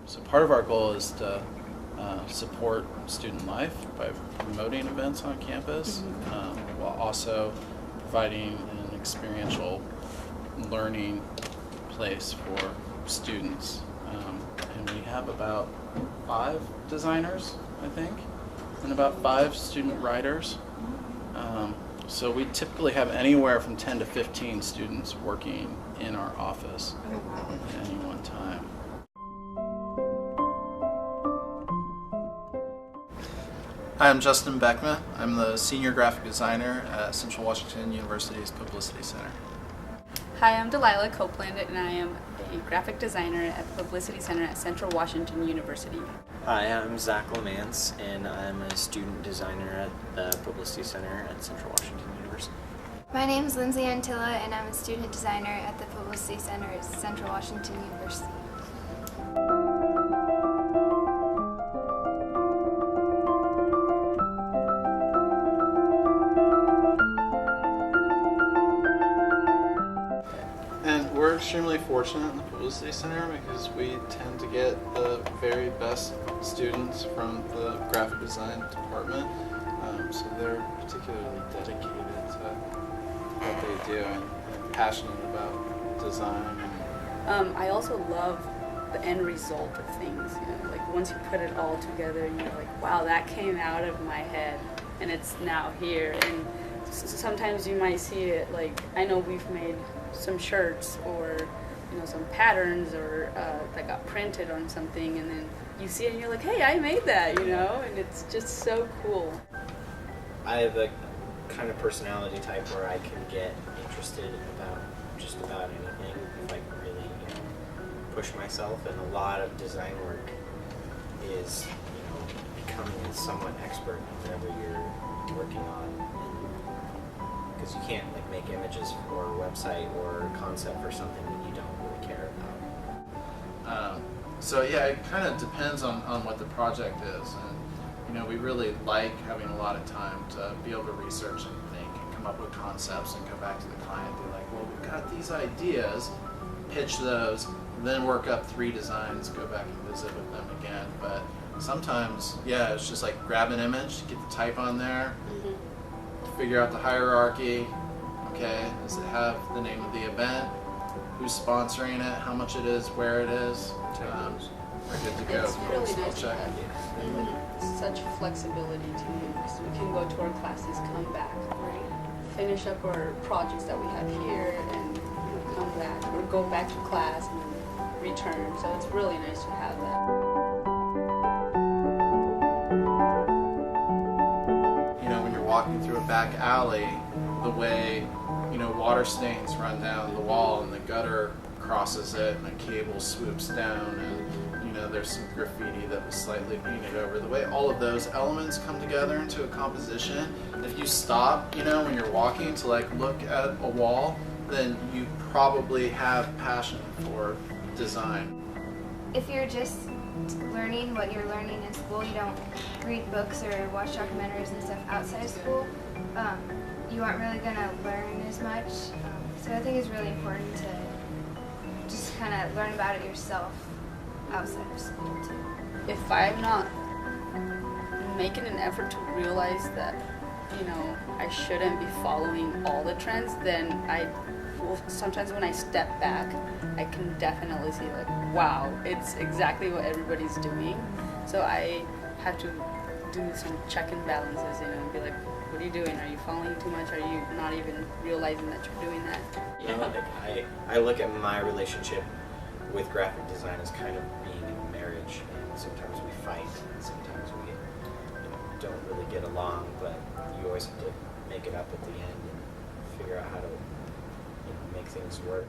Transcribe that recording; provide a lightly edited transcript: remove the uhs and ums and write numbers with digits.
So part of our goal is to support student life by promoting events on campus, while also providing an experiential learning place for students. And we have about 5 designers, I think, and about 5 student writers. So we typically have anywhere from 10 to 15 students working in our office at any one time. Hi, I'm Justin Beckman. I'm the Senior Graphic Designer at Central Washington University's Publicity Center. Hi, I'm Delilah Copeland, and I am a graphic designer at the Publicity Center at Central Washington University. Hi, I'm Zach Lamance, and I'm a student designer at the Publicity Center at Central Washington University. My name is Lindsay Antilla, and I'm a student designer at the Publicity Center at Central Washington University. And we're extremely fortunate in the Publicity Center because we tend to get the very best students from the graphic design department. So they're particularly dedicated to what they do and passionate about design. I also love the end result of things. You know, like once you put it all together, you're like, wow, that came out of my head, and it's now here. And sometimes you might see it like, I know we've made some shirts or some patterns or that got printed on something, and then you see it and you're like, hey, I made that, and it's just so cool. I have the kind of personality type where I can get interested about just about anything if I really push myself, and a lot of design work is becoming a somewhat expert in whatever you're working on. Because you can't make images for a website or a concept for something that you don't really care about. So yeah, it kind of depends on what the project is, and we really like having a lot of time to be able to research and think and come up with concepts and go back to the client and be like, well, we've got these ideas, pitch those, then work up 3 designs, go back and visit with them again. But sometimes, yeah, it's just like grab an image, get the type on there, figure out the hierarchy. Okay, does it have the name of the event? Who's sponsoring it? How much it is? Where it is? We're good to go. It's really nice to check. have such flexibility too, because we can go to our classes, come back, finish up our projects that we have here, and come back, or go back to class and return. So it's really nice to have that. When you're walking through a back alley, the way water stains run down the wall and the gutter crosses it and a cable swoops down, and there's some graffiti that was slightly painted over, the way all of those elements come together into a composition. If you stop when you're walking to look at a wall, then you probably have passion for design. If you're just learning what you're learning in school, you don't read books or watch documentaries and stuff outside of school, you aren't really going to learn as much. So I think it's really important to just kind of learn about it yourself outside of school too. If I'm not making an effort to realize that, I shouldn't be following all the trends, then sometimes when I step back, I can definitely see wow, it's exactly what everybody's doing. So I have to do some check and balances, and be like, what are you doing? Are you following too much? Are you not even realizing that you're doing that? I look at my relationship with graphic design as kind of being a marriage, and sometimes we fight, and sometimes we don't really get along, but you always have to make it up at the end and figure out how to make things work.